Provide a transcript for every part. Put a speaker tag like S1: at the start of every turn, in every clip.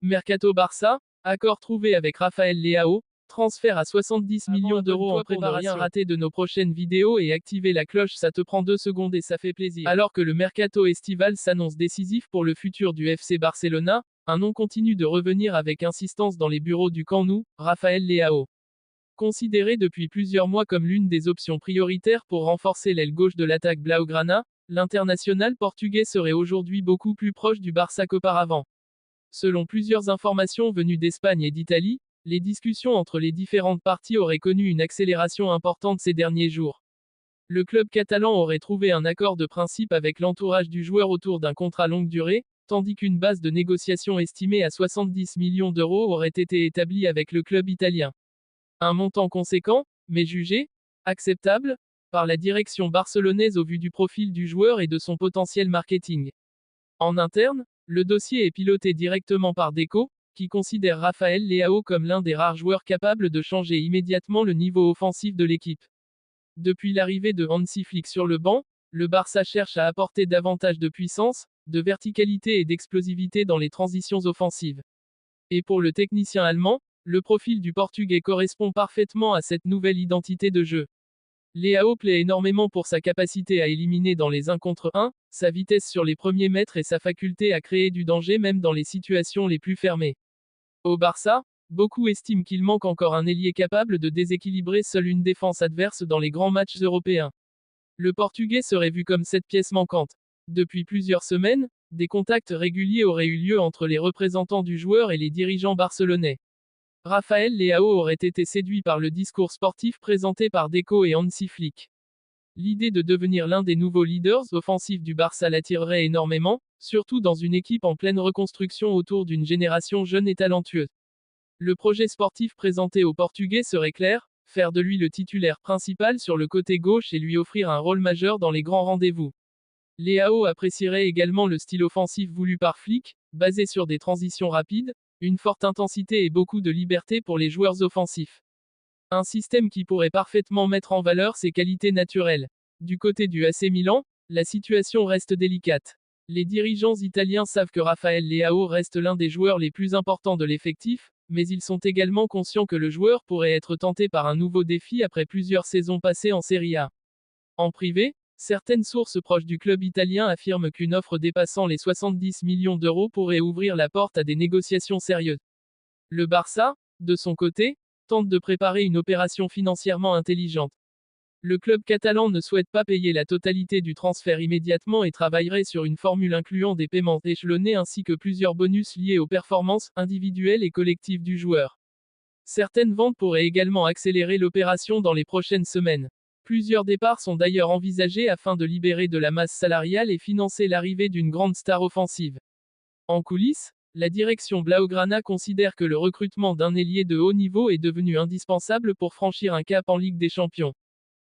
S1: Mercato Barça, accord trouvé avec Rafael Leao, transfert à 70 millions d'euros en préparation. Pour ne rien rater de nos prochaines vidéos et activer la cloche, ça te prend 2 secondes et ça fait plaisir. Alors que le mercato estival s'annonce décisif pour le futur du FC Barcelona, un nom continue de revenir avec insistance dans les bureaux du Camp Nou, Rafael Leao. Considéré depuis plusieurs mois comme l'une des options prioritaires pour renforcer l'aile gauche de l'attaque blaugrana, l'international portugais serait aujourd'hui beaucoup plus proche du Barça qu'auparavant. Selon plusieurs informations venues d'Espagne et d'Italie, les discussions entre les différentes parties auraient connu une accélération importante ces derniers jours. Le club catalan aurait trouvé un accord de principe avec l'entourage du joueur autour d'un contrat longue durée, tandis qu'une base de négociation estimée à 70 millions d'euros aurait été établie avec le club italien. Un montant conséquent, mais jugé acceptable par la direction barcelonaise au vu du profil du joueur et de son potentiel marketing. En interne, le dossier est piloté directement par Deco, qui considère Rafael Leao comme l'un des rares joueurs capables de changer immédiatement le niveau offensif de l'équipe. Depuis l'arrivée de Hansi Flick sur le banc, le Barça cherche à apporter davantage de puissance, de verticalité et d'explosivité dans les transitions offensives. Et pour le technicien allemand, le profil du Portugais correspond parfaitement à cette nouvelle identité de jeu. Leao plaît énormément pour sa capacité à éliminer dans les 1 contre 1, sa vitesse sur les premiers mètres et sa faculté à créer du danger même dans les situations les plus fermées. Au Barça, beaucoup estiment qu'il manque encore un ailier capable de déséquilibrer seule une défense adverse dans les grands matchs européens. Le Portugais serait vu comme cette pièce manquante. Depuis plusieurs semaines, des contacts réguliers auraient eu lieu entre les représentants du joueur et les dirigeants barcelonais. Rafael Leao aurait été séduit par le discours sportif présenté par Deco et Hansi Flick. L'idée de devenir l'un des nouveaux leaders offensifs du Barça l'attirerait énormément, surtout dans une équipe en pleine reconstruction autour d'une génération jeune et talentueuse. Le projet sportif présenté au Portugais serait clair, faire de lui le titulaire principal sur le côté gauche et lui offrir un rôle majeur dans les grands rendez-vous. Leao apprécierait également le style offensif voulu par Flick, basé sur des transitions rapides, une forte intensité et beaucoup de liberté pour les joueurs offensifs. Un système qui pourrait parfaitement mettre en valeur ses qualités naturelles. Du côté du AC Milan, la situation reste délicate. Les dirigeants italiens savent que Rafael Leao reste l'un des joueurs les plus importants de l'effectif, mais ils sont également conscients que le joueur pourrait être tenté par un nouveau défi après plusieurs saisons passées en Serie A. En privé, certaines sources proches du club italien affirment qu'une offre dépassant les 70 millions d'euros pourrait ouvrir la porte à des négociations sérieuses. Le Barça, de son côté, tente de préparer une opération financièrement intelligente. Le club catalan ne souhaite pas payer la totalité du transfert immédiatement et travaillerait sur une formule incluant des paiements échelonnés ainsi que plusieurs bonus liés aux performances individuelles et collectives du joueur. Certaines ventes pourraient également accélérer l'opération dans les prochaines semaines. Plusieurs départs sont d'ailleurs envisagés afin de libérer de la masse salariale et financer l'arrivée d'une grande star offensive. En coulisses, la direction blaugrana considère que le recrutement d'un ailier de haut niveau est devenu indispensable pour franchir un cap en Ligue des Champions.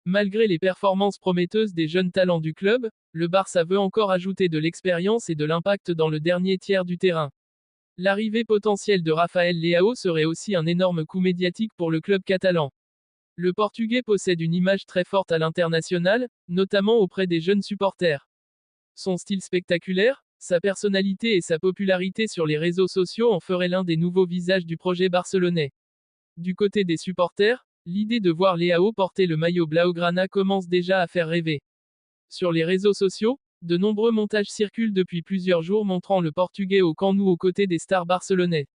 S1: Malgré les performances prometteuses des jeunes talents du club, le Barça veut encore ajouter de l'expérience et de l'impact dans le dernier tiers du terrain. L'arrivée potentielle de Rafael Leao serait aussi un énorme coup médiatique pour le club catalan. Le Portugais possède une image très forte à l'international, notamment auprès des jeunes supporters. Son style spectaculaire, sa personnalité et sa popularité sur les réseaux sociaux en feraient l'un des nouveaux visages du projet barcelonais. Du côté des supporters, l'idée de voir Leao porter le maillot blaugrana commence déjà à faire rêver. Sur les réseaux sociaux, de nombreux montages circulent depuis plusieurs jours montrant le Portugais au Camp Nou aux côtés des stars barcelonais.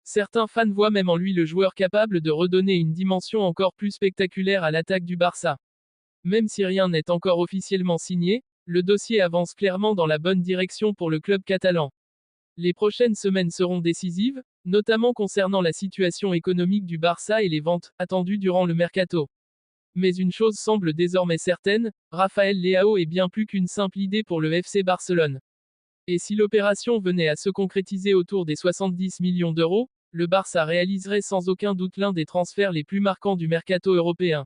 S1: Certains fans voient même en lui le joueur capable de redonner une dimension encore plus spectaculaire à l'attaque du Barça. Même si rien n'est encore officiellement signé, le dossier avance clairement dans la bonne direction pour le club catalan. Les prochaines semaines seront décisives, notamment concernant la situation économique du Barça et les ventes attendues durant le mercato. Mais une chose semble désormais certaine, Rafael Leao est bien plus qu'une simple idée pour le FC Barcelone. Et si l'opération venait à se concrétiser autour des 70 millions d'euros, le Barça réaliserait sans aucun doute l'un des transferts les plus marquants du mercato européen.